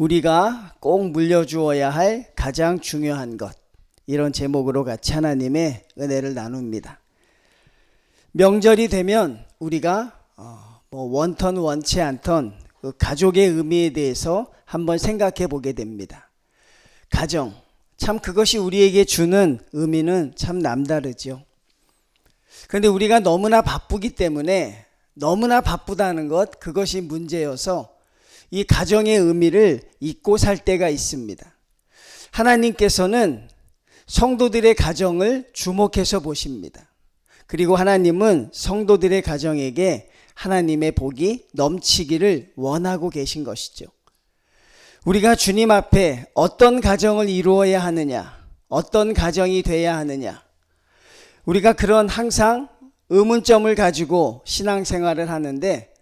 우리가 꼭 물려주어야 할 가장 중요한 것, 이런 제목으로 같이 하나님의 은혜를 나눕니다. 명절이 되면 우리가 원턴 원치 않던 그 가족의 의미에 대해서 한번 생각해 보게 됩니다. 가정, 참 그것이 우리에게 주는 의미는 참 남다르죠. 그런데 우리가 너무나 바쁘기 때문에 너무나 바쁘다는 것, 그것이 문제여서 이 가정의 의미를 잊고 살 때가 있습니다. 하나님께서는 성도들의 가정을 주목해서 보십니다. 그리고 하나님은 성도들의 가정에게 하나님의 복이 넘치기를 원하고 계신 것이죠. 우리가 주님 앞에 어떤 가정을 이루어야 하느냐, 어떤 가정이 돼야 하느냐, 우리가 그런 항상 의문점을 가지고 신앙생활을 하는데,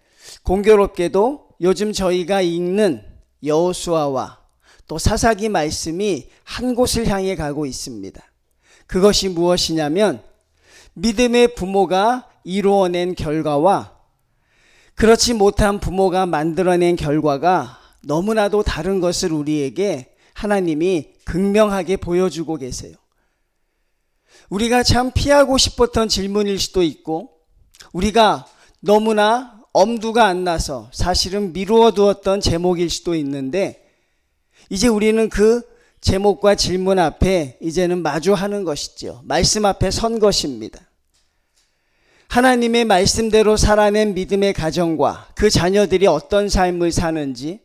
공교롭게도 요즘 저희가 읽는 여호수아와 또 사사기 말씀이 한 곳을 향해 가고 있습니다. 그것이 무엇이냐면 믿음의 부모가 이루어낸 결과와 그렇지 못한 부모가 만들어낸 결과가 너무나도 다른 것을 우리에게 하나님이 극명하게 보여주고 계세요. 우리가 참 피하고 싶었던 질문일 수도 있고, 우리가 너무나 엄두가 안 나서 사실은 미루어 두었던 제목일 수도 있는데, 이제 우리는 그 제목과 질문 앞에 이제는 마주하는 것이죠. 말씀 앞에 선 것입니다. 하나님의 말씀대로 살아낸 믿음의 가정과 그 자녀들이 어떤 삶을 사는지,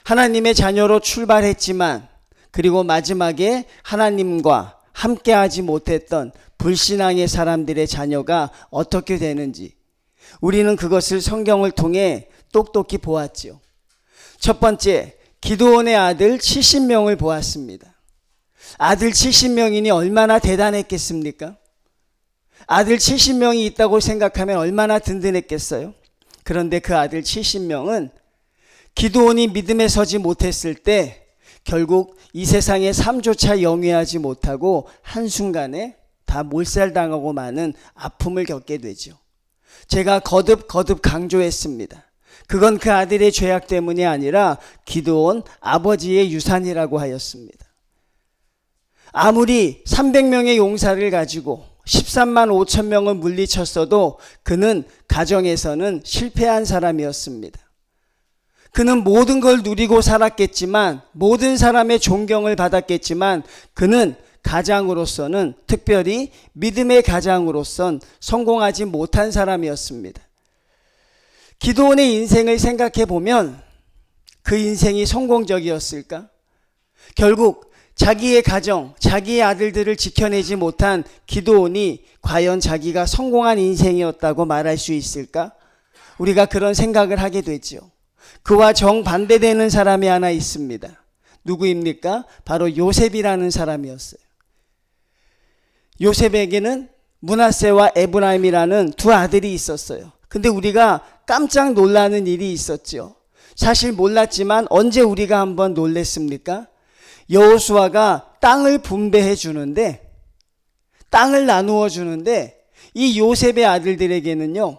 하나님의 자녀로 출발했지만 그리고 마지막에 하나님과 함께하지 못했던 불신앙의 사람들의 자녀가 어떻게 되는지, 우리는 그것을 성경을 통해 똑똑히 보았죠. 첫 번째, 기드온의 아들 70명을 보았습니다. 아들 70명이니 얼마나 대단했겠습니까? 아들 70명이 있다고 생각하면 얼마나 든든했겠어요? 그런데 그 아들 70명은 기드온이 믿음에 서지 못했을 때 결국 이 세상에 삶조차 영위하지 못하고 한순간에 다 몰살당하고 많은 아픔을 겪게 되죠. 제가 거듭 강조했습니다. 그건 그 아들의 죄악 때문이 아니라 기드온 아버지의 유산이라고 하였습니다. 아무리 300명의 용사를 가지고 13만 5천 명을 물리쳤어도 그는 가정에서는 실패한 사람이었습니다. 그는 모든 걸 누리고 살았겠지만, 모든 사람의 존경을 받았겠지만, 그는 가장으로서는, 특별히 믿음의 가장으로선 성공하지 못한 사람이었습니다. 기드온의 인생을 생각해 보면 그 인생이 성공적이었을까? 결국 자기의 가정, 자기의 아들들을 지켜내지 못한 기드온이 과연 자기가 성공한 인생이었다고 말할 수 있을까? 우리가 그런 생각을 하게 되죠. 그와 정반대되는 사람이 하나 있습니다. 누구입니까? 바로 요셉이라는 사람이었어요. 요셉에게는 므낫세와 에브라임이라는 두 아들이 있었어요. 근데 우리가 깜짝 놀라는 일이 있었죠. 사실 몰랐지만 언제 우리가 한번 놀랬습니까? 여호수아가 땅을 분배해 주는데, 땅을 나누어 주는데, 이 요셉의 아들들에게는요,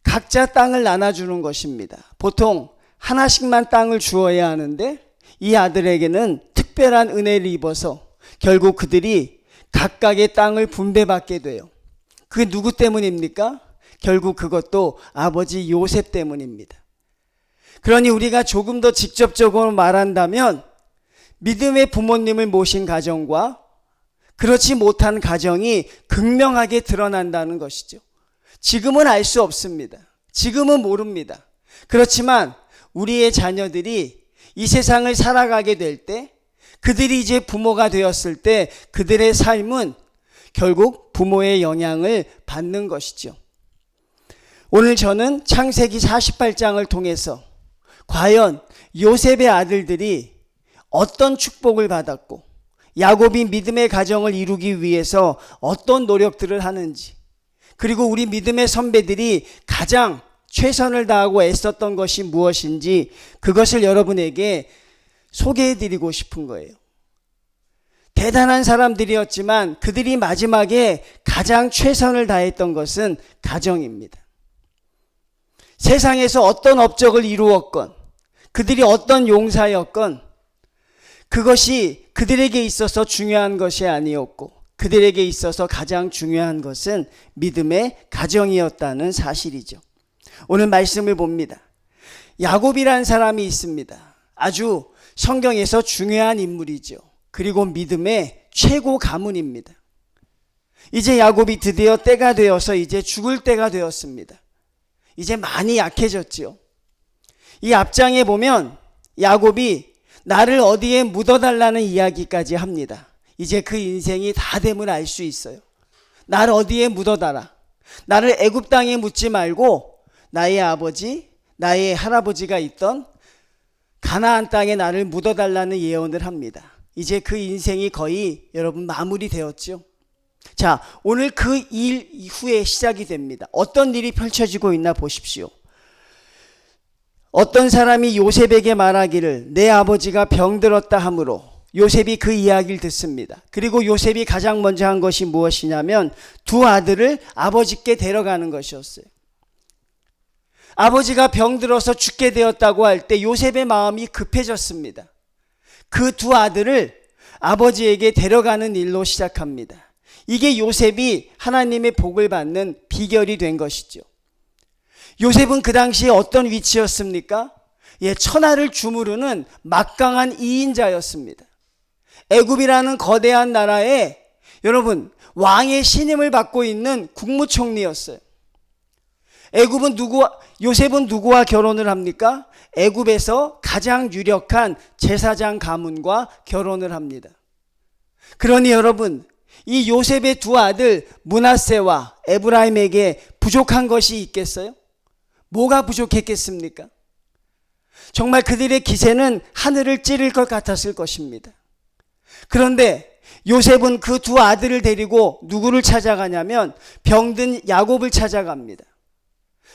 각자 땅을 나눠주는 것입니다. 보통 하나씩만 땅을 주어야 하는데 이 아들에게는 특별한 은혜를 입어서 결국 그들이 각각의 땅을 분배받게 돼요. 그게 누구 때문입니까? 결국 그것도 아버지 요셉 때문입니다. 그러니 우리가 조금 더 직접적으로 말한다면 믿음의 부모님을 모신 가정과 그렇지 못한 가정이 극명하게 드러난다는 것이죠. 지금은 알 수 없습니다. 지금은 모릅니다. 그렇지만 우리의 자녀들이 이 세상을 살아가게 될 때, 그들이 이제 부모가 되었을 때 그들의 삶은 결국 부모의 영향을 받는 것이죠. 오늘 저는 창세기 48장을 통해서 과연 요셉의 아들들이 어떤 축복을 받았고 야곱이 믿음의 가정을 이루기 위해서 어떤 노력들을 하는지, 그리고 우리 믿음의 선배들이 가장 최선을 다하고 애썼던 것이 무엇인지, 그것을 여러분에게 소개해드리고 싶은 거예요. 대단한 사람들이었지만 그들이 마지막에 가장 최선을 다했던 것은 가정입니다. 세상에서 어떤 업적을 이루었건 그들이 어떤 용사였건 그것이 그들에게 있어서 중요한 것이 아니었고 그들에게 있어서 가장 중요한 것은 믿음의 가정이었다는 사실이죠. 오늘 말씀을 봅니다. 야곱이라는 사람이 있습니다. 아주 성경에서 중요한 인물이죠. 그리고 믿음의 최고 가문입니다. 이제 야곱이 드디어 때가 되어서 이제 죽을 때가 되었습니다. 이제 많이 약해졌죠. 이 앞장에 보면 야곱이 나를 어디에 묻어달라는 이야기까지 합니다. 이제 그 인생이 다 됨을 알 수 있어요. 나를 어디에 묻어달라. 나를 애굽 땅에 묻지 말고 나의 아버지, 나의 할아버지가 있던 가나안 땅에 나를 묻어달라는 예언을 합니다. 이제 그 인생이 거의 여러분 마무리되었죠. 자, 오늘 그 일 이후에 시작이 됩니다. 어떤 일이 펼쳐지고 있나 보십시오. 어떤 사람이 요셉에게 말하기를 내 아버지가 병들었다 하므로 요셉이 그 이야기를 듣습니다. 그리고 요셉이 가장 먼저 한 것이 무엇이냐면 두 아들을 아버지께 데려가는 것이었어요. 아버지가 병들어서 죽게 되었다고 할 때 요셉의 마음이 급해졌습니다. 그 두 아들을 아버지에게 데려가는 일로 시작합니다. 이게 요셉이 하나님의 복을 받는 비결이 된 것이죠. 요셉은 그 당시에 어떤 위치였습니까? 천하를 주무르는 막강한 이인자였습니다. 애굽이라는 거대한 나라에 여러분 왕의 신임을 받고 있는 국무총리였어요. 요셉은 누구와 결혼을 합니까? 애굽에서 가장 유력한 제사장 가문과 결혼을 합니다. 그러니 여러분 이 요셉의 두 아들 므낫세와 에브라임에게 부족한 것이 있겠어요? 뭐가 부족했겠습니까? 정말 그들의 기세는 하늘을 찌를 것 같았을 것입니다. 그런데 요셉은 그 두 아들을 데리고 누구를 찾아가냐면 병든 야곱을 찾아갑니다.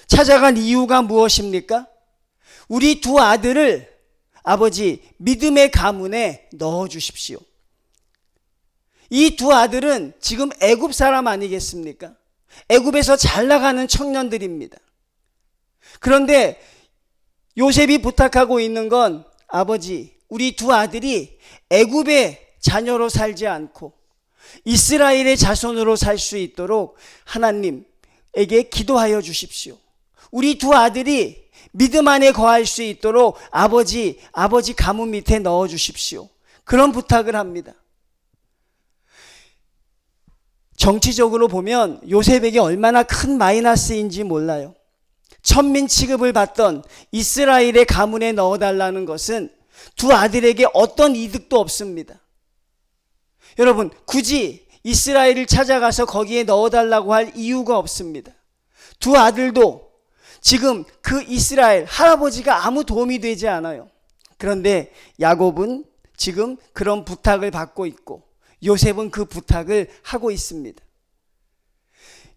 찾아간 이유가 무엇입니까? 우리 두 아들을 아버지 믿음의 가문에 넣어주십시오. 이 두 아들은 지금 애굽 사람 아니겠습니까? 애굽에서 잘 나가는 청년들입니다. 그런데 요셉이 부탁하고 있는 건 아버지 우리 두 아들이 애굽의 자녀로 살지 않고 이스라엘의 자손으로 살 수 있도록 하나님에게 기도하여 주십시오. 우리 두 아들이 믿음 안에 거할 수 있도록 아버지 가문 밑에 넣어 주십시오. 그런 부탁을 합니다. 정치적으로 보면 요셉에게 얼마나 큰 마이너스인지 몰라요. 천민 취급을 받던 이스라엘의 가문에 넣어달라는 것은 두 아들에게 어떤 이득도 없습니다. 여러분 굳이 이스라엘을 찾아가서 거기에 넣어달라고 할 이유가 없습니다. 두 아들도 지금 그 이스라엘 할아버지가 아무 도움이 되지 않아요. 그런데 야곱은 지금 그런 부탁을 받고 있고 요셉은 그 부탁을 하고 있습니다.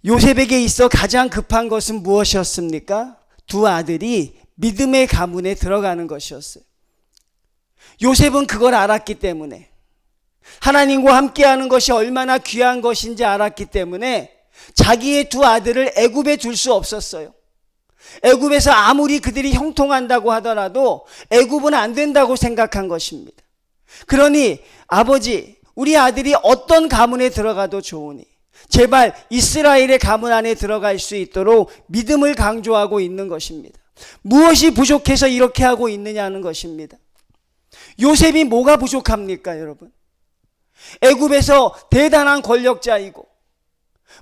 요셉에게 있어 가장 급한 것은 무엇이었습니까? 두 아들이 믿음의 가문에 들어가는 것이었어요. 요셉은 그걸 알았기 때문에 하나님과 함께하는 것이 얼마나 귀한 것인지 알았기 때문에 자기의 두 아들을 애굽에 둘 수 없었어요. 애굽에서 아무리 그들이 형통한다고 하더라도 애굽은 안 된다고 생각한 것입니다. 그러니 아버지 우리 아들이 어떤 가문에 들어가도 좋으니 제발 이스라엘의 가문 안에 들어갈 수 있도록 믿음을 강조하고 있는 것입니다. 무엇이 부족해서 이렇게 하고 있느냐는 것입니다. 요셉이 뭐가 부족합니까 여러분? 애굽에서 대단한 권력자이고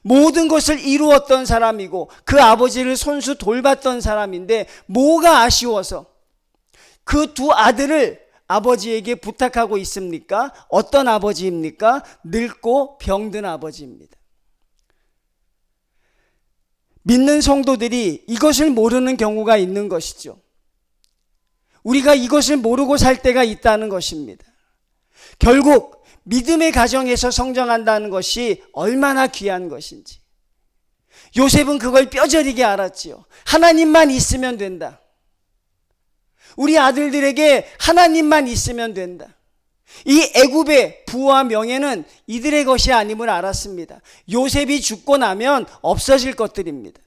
모든 것을 이루었던 사람이고 그 아버지를 손수 돌봤던 사람인데 뭐가 아쉬워서 그 두 아들을 아버지에게 부탁하고 있습니까? 어떤 아버지입니까? 늙고 병든 아버지입니다. 믿는 성도들이 이것을 모르는 경우가 있는 것이죠. 우리가 이것을 모르고 살 때가 있다는 것입니다. 결국 믿음의 가정에서 성장한다는 것이 얼마나 귀한 것인지 요셉은 그걸 뼈저리게 알았지요. 하나님만 있으면 된다. 우리 아들들에게 하나님만 있으면 된다. 이 애굽의 부와 명예는 이들의 것이 아님을 알았습니다. 요셉이 죽고 나면 없어질 것들입니다.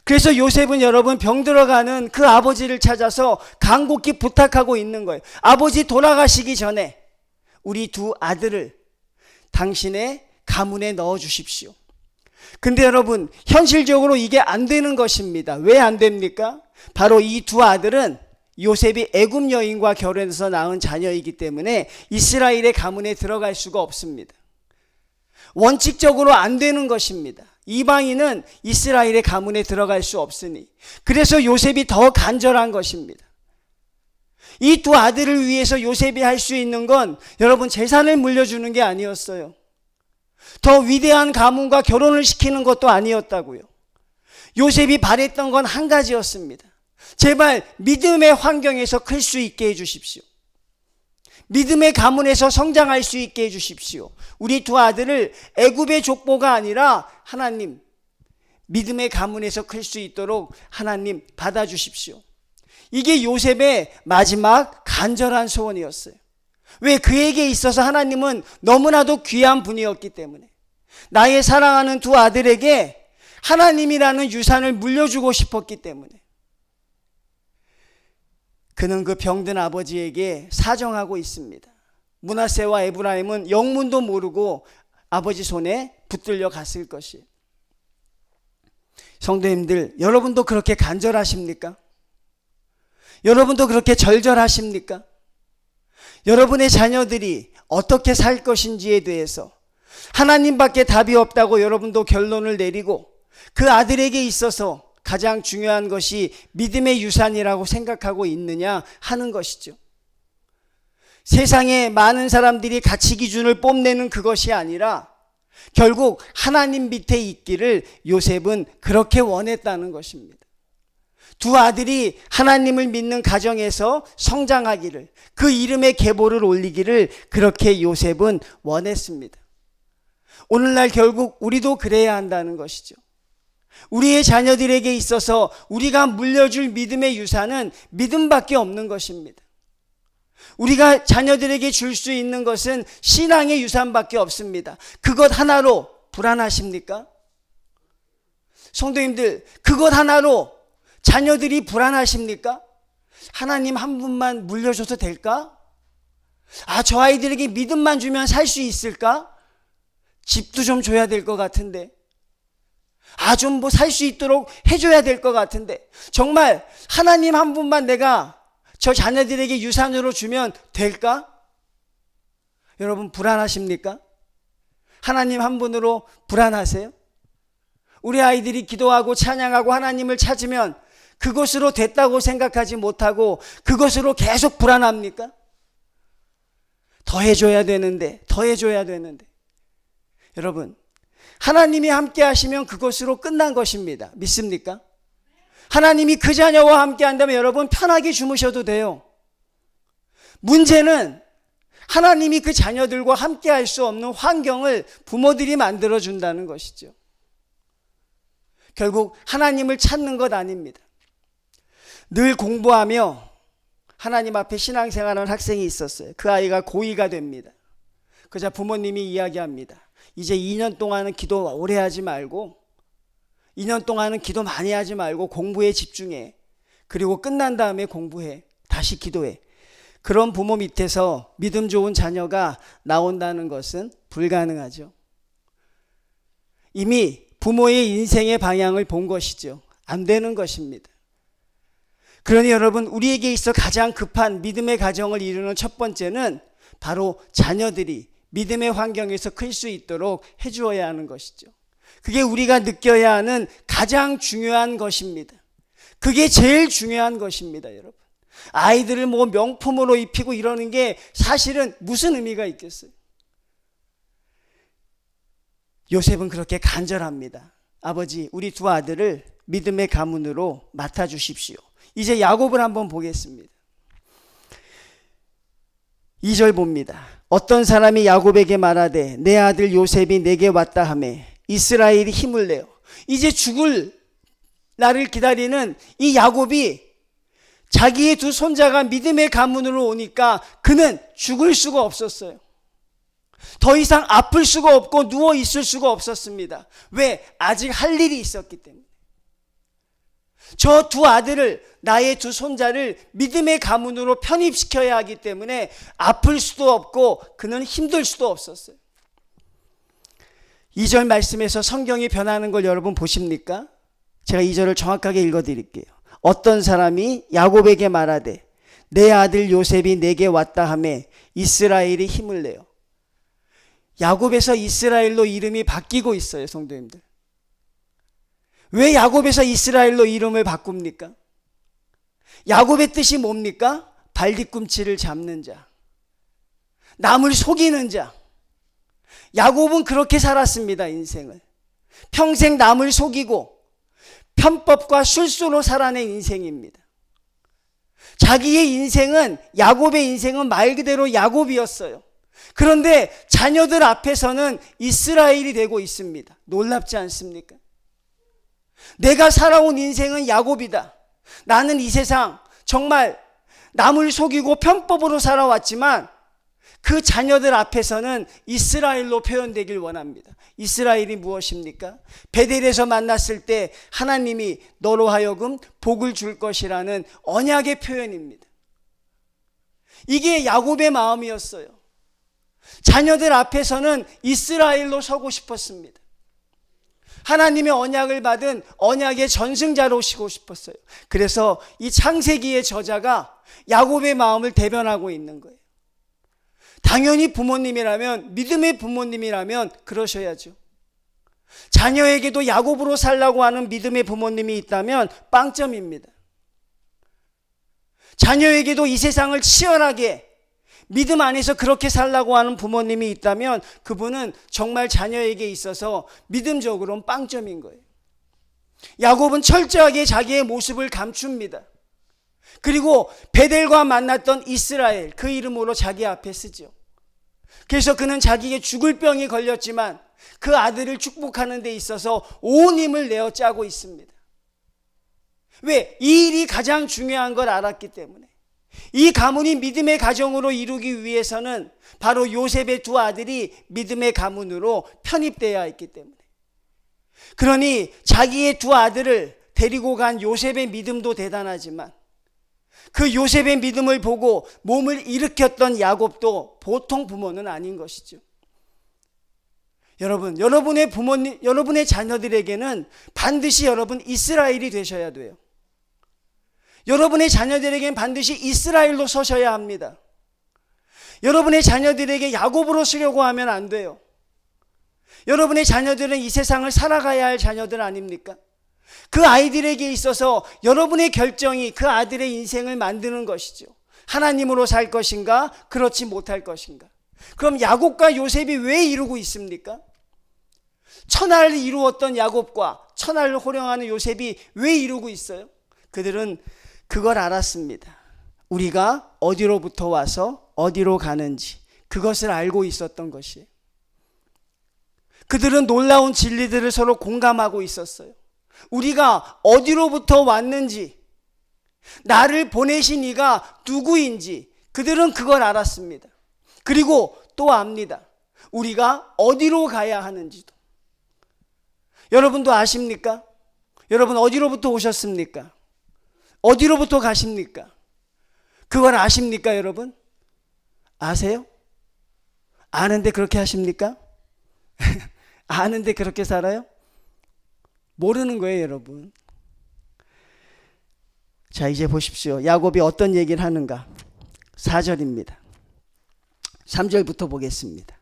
그래서 요셉은 여러분 병들어가는 그 아버지를 찾아서 간곡히 부탁하고 있는 거예요. 아버지 돌아가시기 전에 우리 두 아들을 당신의 가문에 넣어 주십시오. 근데 여러분 현실적으로 이게 안 되는 것입니다. 왜 안 됩니까? 바로 이 두 아들은 요셉이 애굽 여인과 결혼해서 낳은 자녀이기 때문에 이스라엘의 가문에 들어갈 수가 없습니다. 원칙적으로 안 되는 것입니다. 이방인은 이스라엘의 가문에 들어갈 수 없으니. 그래서 요셉이 더 간절한 것입니다. 이 두 아들을 위해서 요셉이 할 수 있는 건 여러분 재산을 물려주는 게 아니었어요. 더 위대한 가문과 결혼을 시키는 것도 아니었다고요. 요셉이 바랬던 건 한 가지였습니다. 제발 믿음의 환경에서 클 수 있게 해주십시오. 믿음의 가문에서 성장할 수 있게 해주십시오. 우리 두 아들을 애굽의 족보가 아니라 하나님 믿음의 가문에서 클 수 있도록 하나님 받아주십시오. 이게 요셉의 마지막 간절한 소원이었어요. 왜? 그에게 있어서 하나님은 너무나도 귀한 분이었기 때문에. 나의 사랑하는 두 아들에게 하나님이라는 유산을 물려주고 싶었기 때문에. 그는 그 병든 아버지에게 사정하고 있습니다. 므낫세와 에브라임은 영문도 모르고 아버지 손에 붙들려 갔을 것이에요. 성도님들, 여러분도 그렇게 간절하십니까? 여러분도 그렇게 절절하십니까? 여러분의 자녀들이 어떻게 살 것인지에 대해서 하나님밖에 답이 없다고 여러분도 결론을 내리고 그 아들에게 있어서 가장 중요한 것이 믿음의 유산이라고 생각하고 있느냐 하는 것이죠. 세상에 많은 사람들이 가치 기준을 뽐내는 그것이 아니라 결국 하나님 밑에 있기를 요셉은 그렇게 원했다는 것입니다. 두 아들이 하나님을 믿는 가정에서 성장하기를, 그 이름의 계보를 올리기를 그렇게 요셉은 원했습니다. 오늘날 결국 우리도 그래야 한다는 것이죠. 우리의 자녀들에게 있어서 우리가 물려줄 믿음의 유산은 믿음밖에 없는 것입니다. 우리가 자녀들에게 줄 수 있는 것은 신앙의 유산밖에 없습니다. 그것 하나로 불안하십니까? 성도님들, 그것 하나로 자녀들이 불안하십니까? 하나님 한 분만 물려줘도 될까? 저 아이들에게 믿음만 주면 살 수 있을까? 집도 좀 줘야 될 것 같은데. 좀 뭐 살 수 있도록 해줘야 될 것 같은데. 정말 하나님 한 분만 내가 저 자녀들에게 유산으로 주면 될까? 여러분 불안하십니까? 하나님 한 분으로 불안하세요? 우리 아이들이 기도하고 찬양하고 하나님을 찾으면 그것으로 됐다고 생각하지 못하고 그것으로 계속 불안합니까? 더 해줘야 되는데, 더 해줘야 되는데. 여러분, 하나님이 함께 하시면 그것으로 끝난 것입니다. 믿습니까? 하나님이 그 자녀와 함께 한다면 여러분 편하게 주무셔도 돼요. 문제는 하나님이 그 자녀들과 함께 할 수 없는 환경을 부모들이 만들어준다는 것이죠. 결국 하나님을 찾는 것 아닙니다. 늘 공부하며 하나님 앞에 신앙생활하는 학생이 있었어요. 그 아이가 고2가 됩니다. 그자 부모님이 이야기합니다. 이제 2년 동안은 기도 오래 하지 말고 2년 동안은 기도 많이 하지 말고 공부에 집중해. 그리고 끝난 다음에 공부해. 다시 기도해. 그런 부모 밑에서 믿음 좋은 자녀가 나온다는 것은 불가능하죠. 이미 부모의 인생의 방향을 본 것이죠. 안 되는 것입니다. 그러니 여러분, 우리에게 있어 가장 급한 믿음의 가정을 이루는 첫 번째는 바로 자녀들이 믿음의 환경에서 클 수 있도록 해주어야 하는 것이죠. 그게 우리가 느껴야 하는 가장 중요한 것입니다. 그게 제일 중요한 것입니다, 여러분. 아이들을 뭐 명품으로 입히고 이러는 게 사실은 무슨 의미가 있겠어요? 요셉은 그렇게 간절합니다. 아버지, 우리 두 아들을 믿음의 가문으로 맡아주십시오. 이제 야곱을 한번 보겠습니다. 2절 봅니다. 어떤 사람이 야곱에게 말하되 내 아들 요셉이 내게 왔다 하매 이스라엘이 힘을 내어. 이제 죽을 날을 기다리는 이 야곱이 자기의 두 손자가 믿음의 가문으로 오니까 그는 죽을 수가 없었어요. 더 이상 아플 수가 없고 누워 있을 수가 없었습니다. 왜? 아직 할 일이 있었기 때문에. 저 두 아들을, 나의 두 손자를 믿음의 가문으로 편입시켜야 하기 때문에 아플 수도 없고 그는 힘들 수도 없었어요. 2절 말씀에서 성경이 변하는 걸 여러분 보십니까? 제가 2절을 정확하게 읽어드릴게요. 어떤 사람이 야곱에게 말하되 내 아들 요셉이 내게 왔다 하매 이스라엘이 힘을 내요. 야곱에서 이스라엘로 이름이 바뀌고 있어요, 성도님들. 왜 야곱에서 이스라엘로 이름을 바꿉니까? 야곱의 뜻이 뭡니까? 발뒤꿈치를 잡는 자, 남을 속이는 자. 야곱은 그렇게 살았습니다, 인생을. 평생 남을 속이고 편법과 술수로 살아낸 인생입니다. 자기의 인생은, 야곱의 인생은 말 그대로 야곱이었어요. 그런데 자녀들 앞에서는 이스라엘이 되고 있습니다. 놀랍지 않습니까? 내가 살아온 인생은 야곱이다. 나는 이 세상 정말 남을 속이고 편법으로 살아왔지만 그 자녀들 앞에서는 이스라엘로 표현되길 원합니다. 이스라엘이 무엇입니까? 베델에서 만났을 때 하나님이 너로 하여금 복을 줄 것이라는 언약의 표현입니다. 이게 야곱의 마음이었어요. 자녀들 앞에서는 이스라엘로 서고 싶었습니다. 하나님의 언약을 받은 언약의 전승자로 오시고 싶었어요. 그래서 이 창세기의 저자가 야곱의 마음을 대변하고 있는 거예요. 당연히 부모님이라면, 믿음의 부모님이라면 그러셔야죠. 자녀에게도 야곱으로 살라고 하는 믿음의 부모님이 있다면 빵점입니다. 자녀에게도 이 세상을 치열하게 믿음 안에서 그렇게 살라고 하는 부모님이 있다면 그분은 정말 자녀에게 있어서 믿음적으로는 빵점인 거예요. 야곱은 철저하게 자기의 모습을 감춥니다. 그리고 베델과 만났던 이스라엘, 그 이름으로 자기 앞에 쓰죠. 그래서 그는 자기에게 죽을 병이 걸렸지만 그 아들을 축복하는 데 있어서 온 힘을 내어 짜고 있습니다. 왜? 이 일이 가장 중요한 걸 알았기 때문에. 이 가문이 믿음의 가정으로 이루기 위해서는 바로 요셉의 두 아들이 믿음의 가문으로 편입되어야 했기 때문에. 그러니 자기의 두 아들을 데리고 간 요셉의 믿음도 대단하지만 그 요셉의 믿음을 보고 몸을 일으켰던 야곱도 보통 부모는 아닌 것이죠. 여러분, 여러분의 부모님, 여러분의 자녀들에게는 반드시 여러분 이스라엘이 되셔야 돼요. 여러분의 자녀들에게는 반드시 이스라엘로 서셔야 합니다. 여러분의 자녀들에게 야곱으로 쓰려고 하면 안 돼요. 여러분의 자녀들은 이 세상을 살아가야 할 자녀들 아닙니까? 그 아이들에게 있어서 여러분의 결정이 그 아들의 인생을 만드는 것이죠. 하나님으로 살 것인가, 그렇지 못할 것인가. 그럼 야곱과 요셉이 왜 이루고 있습니까? 천하를 이루었던 야곱과 천하를 호령하는 요셉이 왜 이루고 있어요? 그들은 그걸 알았습니다. 우리가 어디로부터 와서 어디로 가는지 그것을 알고 있었던 것이에요. 그들은 놀라운 진리들을 서로 공감하고 있었어요. 우리가 어디로부터 왔는지, 나를 보내신 이가 누구인지 그들은 그걸 알았습니다. 그리고 또 압니다. 우리가 어디로 가야 하는지도. 여러분도 아십니까? 여러분 어디로부터 오셨습니까? 어디로부터 가십니까? 그걸 아십니까, 여러분? 아세요? 아는데 그렇게 하십니까? 아는데 그렇게 살아요? 모르는 거예요, 여러분. 자, 이제 보십시오. 야곱이 어떤 얘기를 하는가? 4절입니다. 3절부터 보겠습니다.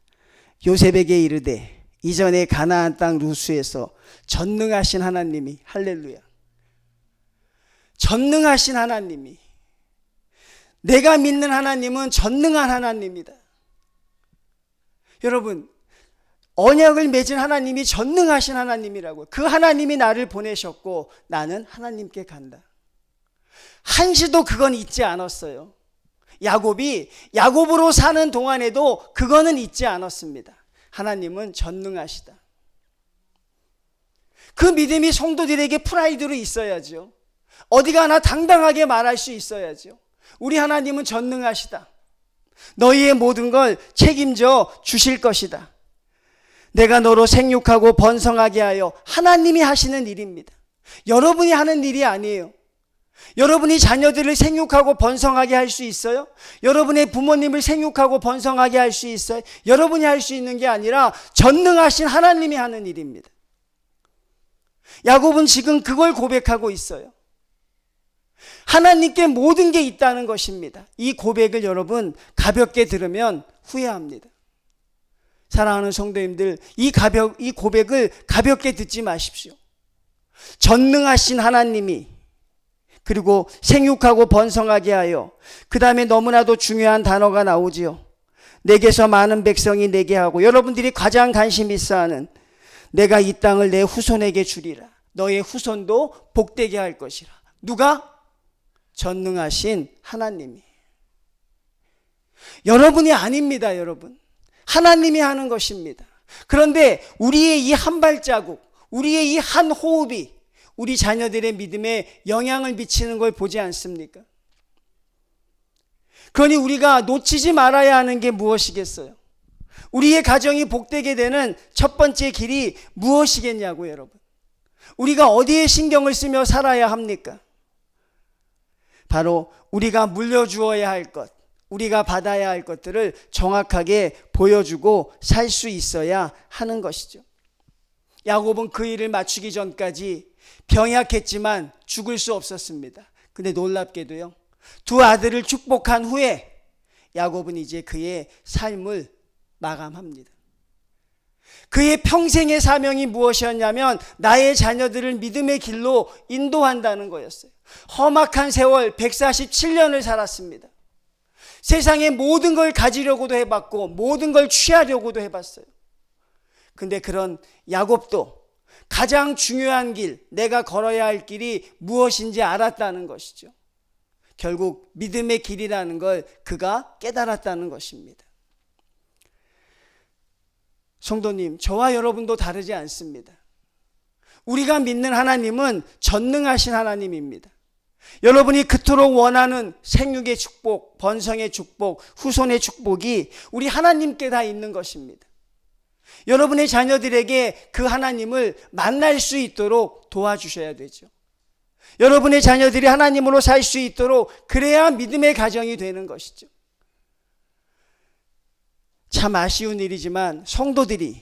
요셉에게 이르되 이전에 가나안 땅 루스에서 전능하신 하나님이, 할렐루야, 전능하신 하나님이, 내가 믿는 하나님은 전능한 하나님이다. 여러분, 언약을 맺은 하나님이 전능하신 하나님이라고. 그 하나님이 나를 보내셨고 나는 하나님께 간다. 한시도 그건 잊지 않았어요. 야곱이 야곱으로 사는 동안에도 그거는 잊지 않았습니다. 하나님은 전능하시다. 그 믿음이 성도들에게 프라이드로 있어야죠. 어디 가나 당당하게 말할 수 있어야죠. 우리 하나님은 전능하시다. 너희의 모든 걸 책임져 주실 것이다. 내가 너로 생육하고 번성하게 하여, 하나님이 하시는 일입니다. 여러분이 하는 일이 아니에요. 여러분이 자녀들을 생육하고 번성하게 할 수 있어요? 여러분의 부모님을 생육하고 번성하게 할 수 있어요? 여러분이 할 수 있는 게 아니라 전능하신 하나님이 하는 일입니다. 야곱은 지금 그걸 고백하고 있어요. 하나님께 모든 게 있다는 것입니다. 이 고백을 여러분 가볍게 들으면 후회합니다. 사랑하는 성도님들, 이 고백을 가볍게 듣지 마십시오. 전능하신 하나님이, 그리고 생육하고 번성하게 하여, 그 다음에 너무나도 중요한 단어가 나오지요. 내게서 많은 백성이 내게 하고, 여러분들이 가장 관심 있어 하는, 내가 이 땅을 내 후손에게 주리라. 너의 후손도 복되게 할 것이라. 누가? 전능하신 하나님이. 여러분이 아닙니다, 여러분. 하나님이 하는 것입니다. 그런데 우리의 이 한 발자국, 우리의 이 한 호흡이 우리 자녀들의 믿음에 영향을 미치는 걸 보지 않습니까? 그러니 우리가 놓치지 말아야 하는 게 무엇이겠어요? 우리의 가정이 복되게 되는 첫 번째 길이 무엇이겠냐고요, 여러분. 우리가 어디에 신경을 쓰며 살아야 합니까? 바로 우리가 물려주어야 할 것, 우리가 받아야 할 것들을 정확하게 보여주고 살 수 있어야 하는 것이죠. 야곱은 그 일을 맞추기 전까지 병약했지만 죽을 수 없었습니다. 근데 놀랍게도요, 두 아들을 축복한 후에 야곱은 이제 그의 삶을 마감합니다. 그의 평생의 사명이 무엇이었냐면 나의 자녀들을 믿음의 길로 인도한다는 거였어요. 험악한 세월 147년을 살았습니다. 세상의 모든 걸 가지려고도 해봤고 모든 걸 취하려고도 해봤어요. 근데 그런 야곱도 가장 중요한 길, 내가 걸어야 할 길이 무엇인지 알았다는 것이죠. 결국 믿음의 길이라는 걸 그가 깨달았다는 것입니다. 성도님, 저와 여러분도 다르지 않습니다. 우리가 믿는 하나님은 전능하신 하나님입니다. 여러분이 그토록 원하는 생육의 축복, 번성의 축복, 후손의 축복이 우리 하나님께 다 있는 것입니다. 여러분의 자녀들에게 그 하나님을 만날 수 있도록 도와주셔야 되죠. 여러분의 자녀들이 하나님으로 살 수 있도록 그래야 믿음의 가정이 되는 것이죠. 참 아쉬운 일이지만 성도들이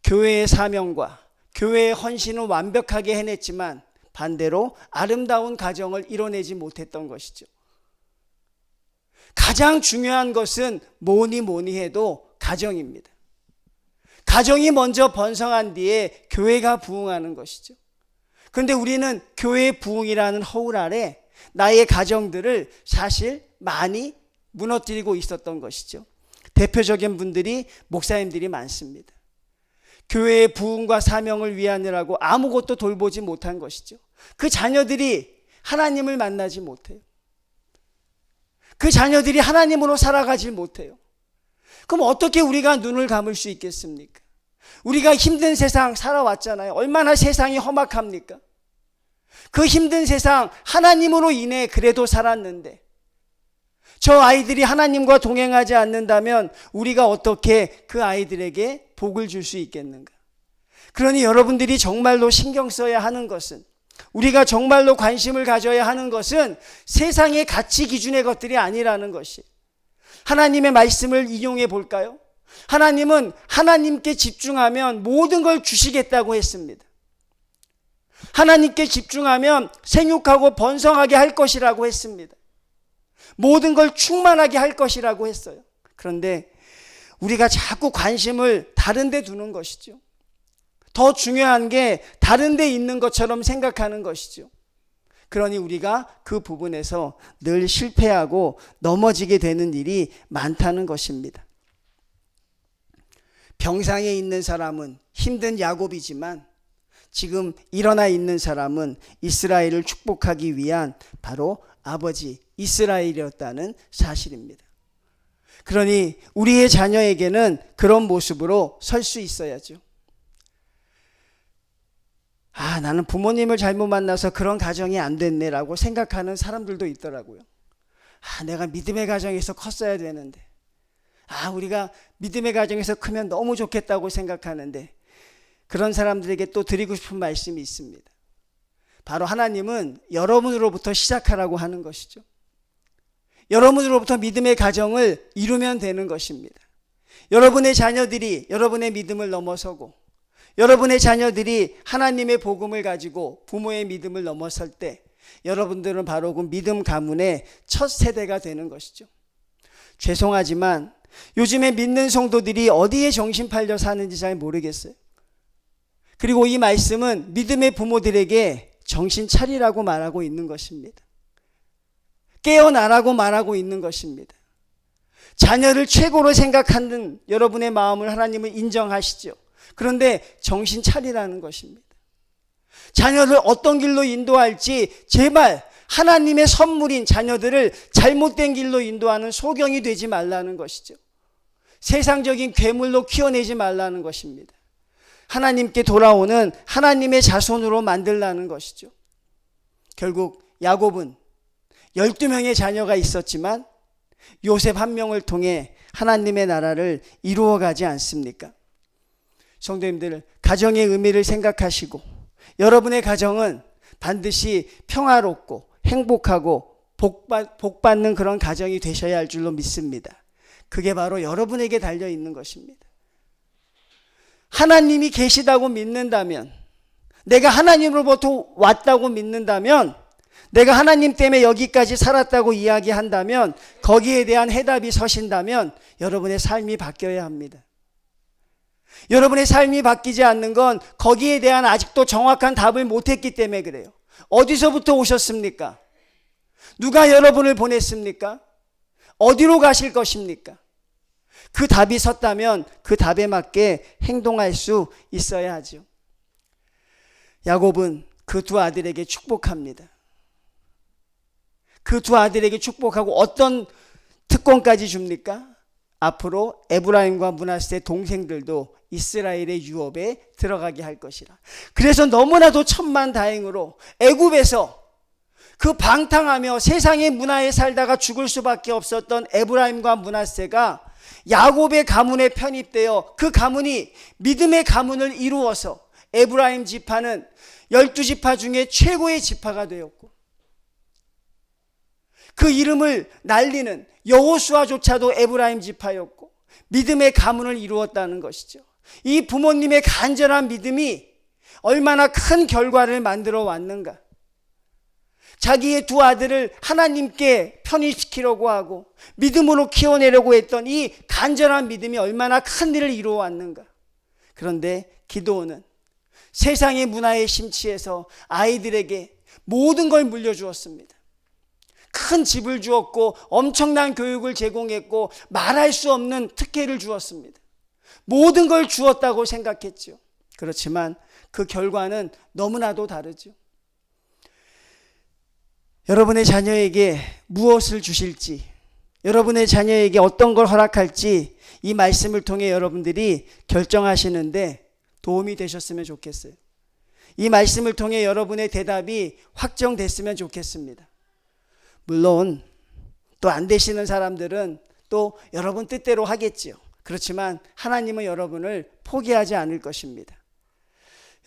교회의 사명과 교회의 헌신을 완벽하게 해냈지만 반대로 아름다운 가정을 이뤄내지 못했던 것이죠. 가장 중요한 것은 뭐니 해도 가정입니다. 가정이 먼저 번성한 뒤에 교회가 부흥하는 것이죠. 그런데 우리는 교회의 부흥이라는 허울 아래 나의 가정들을 사실 많이 무너뜨리고 있었던 것이죠. 대표적인 분들이 목사님들이 많습니다. 교회의 부흥과 사명을 위하느라고 아무것도 돌보지 못한 것이죠. 그 자녀들이 하나님을 만나지 못해요. 그 자녀들이 하나님으로 살아가지 못해요. 그럼 어떻게 우리가 눈을 감을 수 있겠습니까? 우리가 힘든 세상 살아왔잖아요. 얼마나 세상이 험악합니까? 그 힘든 세상 하나님으로 인해 그래도 살았는데 저 아이들이 하나님과 동행하지 않는다면 우리가 어떻게 그 아이들에게 복을 줄 수 있겠는가? 그러니 여러분들이 정말로 신경 써야 하는 것은, 우리가 정말로 관심을 가져야 하는 것은 세상의 가치 기준의 것들이 아니라는 것이. 하나님의 말씀을 인용해 볼까요? 하나님은 하나님께 집중하면 모든 걸 주시겠다고 했습니다. 하나님께 집중하면 생육하고 번성하게 할 것이라고 했습니다. 모든 걸 충만하게 할 것이라고 했어요. 그런데 우리가 자꾸 관심을 다른 데 두는 것이죠. 더 중요한 게 다른 데 있는 것처럼 생각하는 것이죠. 그러니 우리가 그 부분에서 늘 실패하고 넘어지게 되는 일이 많다는 것입니다. 병상에 있는 사람은 힘든 야곱이지만 지금 일어나 있는 사람은 이스라엘을 축복하기 위한 바로 아버지 이스라엘이었다는 사실입니다. 그러니 우리의 자녀에게는 그런 모습으로 설 수 있어야죠. 나는 부모님을 잘못 만나서 그런 가정이 안 됐네라고 생각하는 사람들도 있더라고요. 내가 믿음의 가정에서 컸어야 되는데, 우리가 믿음의 가정에서 크면 너무 좋겠다고 생각하는데, 그런 사람들에게 또 드리고 싶은 말씀이 있습니다. 바로 하나님은 여러분으로부터 시작하라고 하는 것이죠. 여러분으로부터 믿음의 가정을 이루면 되는 것입니다. 여러분의 자녀들이 여러분의 믿음을 넘어서고 여러분의 자녀들이 하나님의 복음을 가지고 부모의 믿음을 넘어설 때 여러분들은 바로 그 믿음 가문의 첫 세대가 되는 것이죠. 죄송하지만 요즘에 믿는 성도들이 어디에 정신 팔려 사는지 잘 모르겠어요. 그리고 이 말씀은 믿음의 부모들에게 정신 차리라고 말하고 있는 것입니다. 깨어나라고 말하고 있는 것입니다. 자녀를 최고로 생각하는 여러분의 마음을 하나님은 인정하시죠. 그런데 정신 차리라는 것입니다. 자녀를 어떤 길로 인도할지 제발 하나님의 선물인 자녀들을 잘못된 길로 인도하는 소경이 되지 말라는 것이죠. 세상적인 괴물로 키워내지 말라는 것입니다. 하나님께 돌아오는 하나님의 자손으로 만들라는 것이죠. 결국 야곱은 12명의 자녀가 있었지만 요셉 한 명을 통해 하나님의 나라를 이루어가지 않습니까? 성도님들, 가정의 의미를 생각하시고 여러분의 가정은 반드시 평화롭고 행복하고 복받는 그런 가정이 되셔야 할 줄로 믿습니다. 그게 바로 여러분에게 달려 있는 것입니다. 하나님이 계시다고 믿는다면, 내가 하나님으로부터 왔다고 믿는다면, 내가 하나님 때문에 여기까지 살았다고 이야기한다면, 거기에 대한 해답이 서신다면 여러분의 삶이 바뀌어야 합니다. 여러분의 삶이 바뀌지 않는 건 거기에 대한 아직도 정확한 답을 못했기 때문에 그래요. 어디서부터 오셨습니까? 누가 여러분을 보냈습니까? 어디로 가실 것입니까? 그 답이 섰다면 그 답에 맞게 행동할 수 있어야 하죠. 야곱은 그 두 아들에게 축복합니다. 그 두 아들에게 축복하고 어떤 특권까지 줍니까? 앞으로 에브라임과 므낫세 동생들도 이스라엘의 유업에 들어가게 할 것이라. 그래서 너무나도 천만다행으로 애굽에서 그 방탕하며 세상의 문화에 살다가 죽을 수밖에 없었던 에브라임과 므낫세가 야곱의 가문에 편입되어 그 가문이 믿음의 가문을 이루어서 에브라임 지파는 12지파 중에 최고의 지파가 되었고, 그 이름을 날리는 여호수아조차도 에브라임 지파였고 믿음의 가문을 이루었다는 것이죠. 이 부모님의 간절한 믿음이 얼마나 큰 결과를 만들어 왔는가. 자기의 두 아들을 하나님께 편입시키려고 하고 믿음으로 키워내려고 했던 이 간절한 믿음이 얼마나 큰 일을 이루어 왔는가. 그런데 기드온은 세상의 문화에 심취해서 아이들에게 모든 걸 물려주었습니다. 큰 집을 주었고 엄청난 교육을 제공했고 말할 수 없는 특혜를 주었습니다. 모든 걸 주었다고 생각했죠. 그렇지만 그 결과는 너무나도 다르죠. 여러분의 자녀에게 무엇을 주실지, 여러분의 자녀에게 어떤 걸 허락할지 이 말씀을 통해 여러분들이 결정하시는데 도움이 되셨으면 좋겠어요. 이 말씀을 통해 여러분의 대답이 확정됐으면 좋겠습니다. 물론 또 안 되시는 사람들은 또 여러분 뜻대로 하겠지요. 그렇지만 하나님은 여러분을 포기하지 않을 것입니다.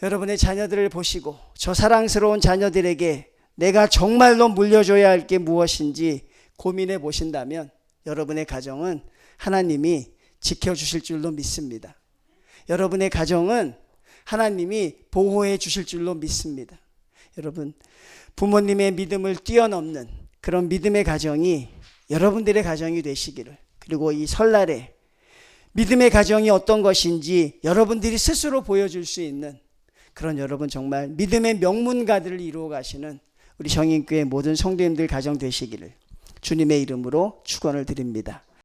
여러분의 자녀들을 보시고 저 사랑스러운 자녀들에게 내가 정말로 물려줘야 할 게 무엇인지 고민해 보신다면 여러분의 가정은 하나님이 지켜주실 줄로 믿습니다. 여러분의 가정은 하나님이 보호해 주실 줄로 믿습니다. 여러분, 부모님의 믿음을 뛰어넘는 그런 믿음의 가정이 여러분들의 가정이 되시기를, 그리고 이 설날에 믿음의 가정이 어떤 것인지 여러분들이 스스로 보여줄 수 있는 그런 여러분 정말 믿음의 명문가들을 이루어 가시는 우리 정인교회 모든 성도님들 가정 되시기를 주님의 이름으로 축원을 드립니다.